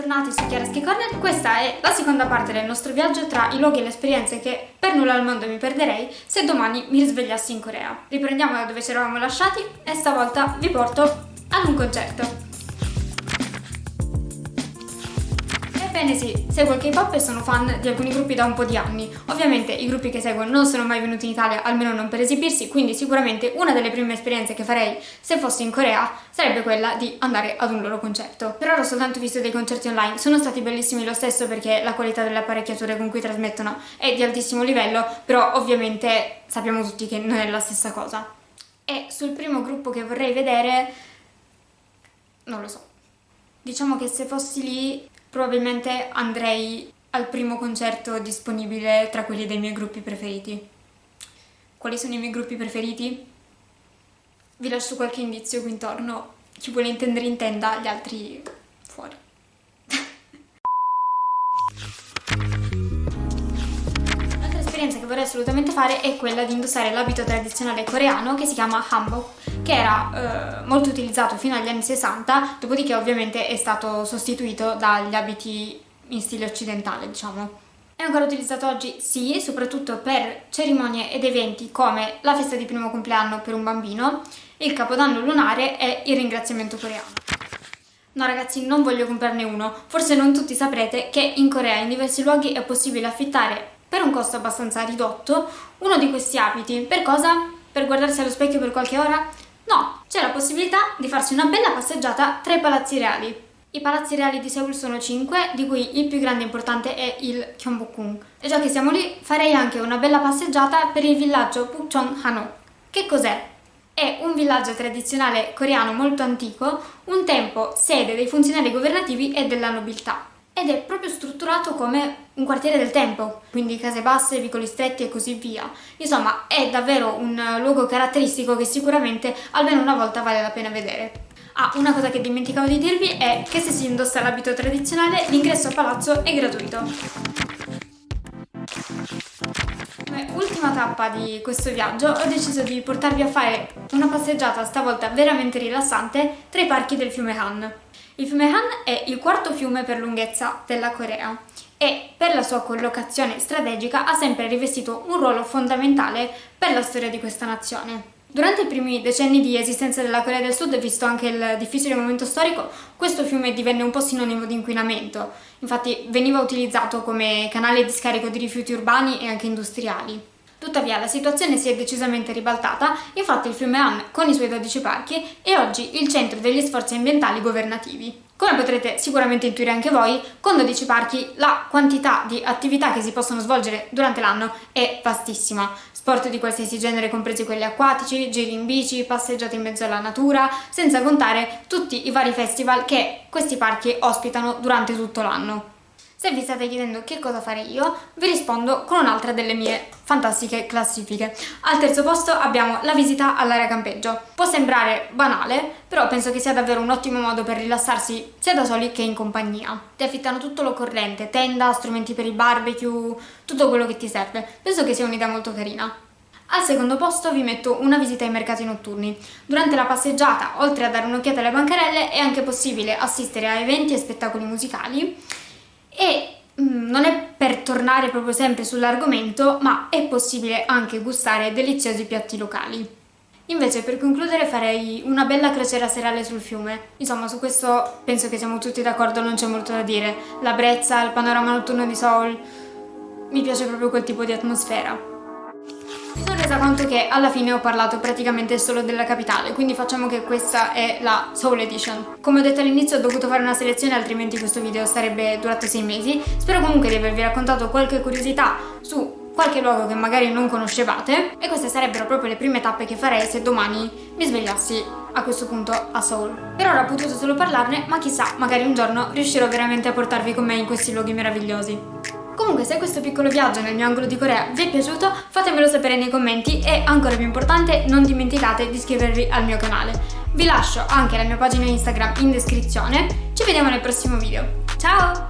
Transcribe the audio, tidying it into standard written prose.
bentornati su Chiaraschi Corner. Questa è la seconda parte del nostro viaggio tra i luoghi e le esperienze che per nulla al mondo mi perderei se domani mi risvegliassi in Corea. Riprendiamo da dove ci eravamo lasciati e stavolta vi porto ad un concerto. Ebbene sì, seguo il K-pop e sono fan di alcuni gruppi da un po' di anni. Ovviamente i gruppi che seguo non sono mai venuti in Italia, almeno non per esibirsi, quindi sicuramente una delle prime esperienze che farei se fossi in Corea sarebbe quella di andare ad un loro concerto. Per ora ho soltanto visto dei concerti online, sono stati bellissimi lo stesso perché la qualità delle apparecchiature con cui trasmettono è di altissimo livello, però ovviamente sappiamo tutti che non è la stessa cosa. E sul primo gruppo che vorrei vedere, non lo so. Diciamo che se fossi lì probabilmente andrei al primo concerto disponibile tra quelli dei miei gruppi preferiti. Quali sono i miei gruppi preferiti? Vi lascio qualche indizio qui intorno. Chi vuole intendere intenda, gli altri fuori. Un'altra esperienza che vorrei assolutamente fare è quella di indossare l'abito tradizionale coreano che si chiama hanbok, che era molto utilizzato fino agli anni 60, dopodiché ovviamente è stato sostituito dagli abiti in stile occidentale, diciamo. È ancora utilizzato oggi? Sì, soprattutto per cerimonie ed eventi come la festa di primo compleanno per un bambino, il capodanno lunare e il ringraziamento coreano. No ragazzi, non voglio comprarne uno, forse non tutti saprete che in Corea in diversi luoghi è possibile affittare per un costo abbastanza ridotto uno di questi abiti. Per cosa? Per guardarsi allo specchio per qualche ora? No, c'è la possibilità di farsi una bella passeggiata tra i palazzi reali. I palazzi reali di Seoul sono 5, di cui il più grande e importante è il Gyeongbokgung. E già che siamo lì, farei anche una bella passeggiata per il villaggio Bukchon-hanok. Che cos'è? È un villaggio tradizionale coreano molto antico, un tempo sede dei funzionari governativi e della nobiltà. Ed è proprio strutturato come un quartiere del tempo, quindi case basse, vicoli stretti e così via. Insomma, è davvero un luogo caratteristico che sicuramente almeno una volta vale la pena vedere. Ah, una cosa che dimenticavo di dirvi è che se si indossa l'abito tradizionale, l'ingresso al palazzo è gratuito. Come ultima tappa di questo viaggio ho deciso di portarvi a fare una passeggiata stavolta veramente rilassante tra i parchi del fiume Han. Il fiume Han è il quarto fiume per lunghezza della Corea e per la sua collocazione strategica ha sempre rivestito un ruolo fondamentale per la storia di questa nazione. Durante i primi decenni di esistenza della Corea del Sud, visto anche il difficile momento storico, questo fiume divenne un po' sinonimo di inquinamento. Infatti veniva utilizzato come canale di scarico di rifiuti urbani e anche industriali. Tuttavia la situazione si è decisamente ribaltata, infatti il fiume Han con i suoi 12 parchi è oggi il centro degli sforzi ambientali governativi. Come potrete sicuramente intuire anche voi, con 12 parchi la quantità di attività che si possono svolgere durante l'anno è vastissima. Sport di qualsiasi genere, compresi quelli acquatici, giri in bici, passeggiate in mezzo alla natura, senza contare tutti i vari festival che questi parchi ospitano durante tutto l'anno. Se vi state chiedendo che cosa fare io, vi rispondo con un'altra delle mie fantastiche classifiche. Al terzo posto abbiamo la visita all'area campeggio. Può sembrare banale, però penso che sia davvero un ottimo modo per rilassarsi sia da soli che in compagnia. Ti affittano tutto l'occorrente, tenda, strumenti per il barbecue, tutto quello che ti serve. Penso che sia un'idea molto carina. Al secondo posto vi metto una visita ai mercati notturni. Durante la passeggiata, oltre a dare un'occhiata alle bancarelle, è anche possibile assistere a eventi e spettacoli musicali. E non è per tornare proprio sempre sull'argomento, ma è possibile anche gustare deliziosi piatti locali. Invece per concludere farei una bella crociera serale sul fiume. Insomma, su questo penso che siamo tutti d'accordo, non c'è molto da dire. La brezza, il panorama notturno di Seoul, mi piace proprio quel tipo di atmosfera. Mi sono resa conto che alla fine ho parlato praticamente solo della capitale, quindi facciamo che questa è la Seoul Edition. Come ho detto all'inizio ho dovuto fare una selezione, altrimenti questo video sarebbe durato 6 mesi. Spero comunque di avervi raccontato qualche curiosità su qualche luogo che magari non conoscevate, e queste sarebbero proprio le prime tappe che farei se domani mi svegliassi a questo punto a Seoul. Per ora ho potuto solo parlarne, ma chissà, magari un giorno riuscirò veramente a portarvi con me in questi luoghi meravigliosi. Comunque, se questo piccolo viaggio nel mio angolo di Corea vi è piaciuto, fatemelo sapere nei commenti e, ancora più importante, non dimenticate di iscrivervi al mio canale. Vi lascio anche la mia pagina Instagram in descrizione. Ci vediamo nel prossimo video. Ciao!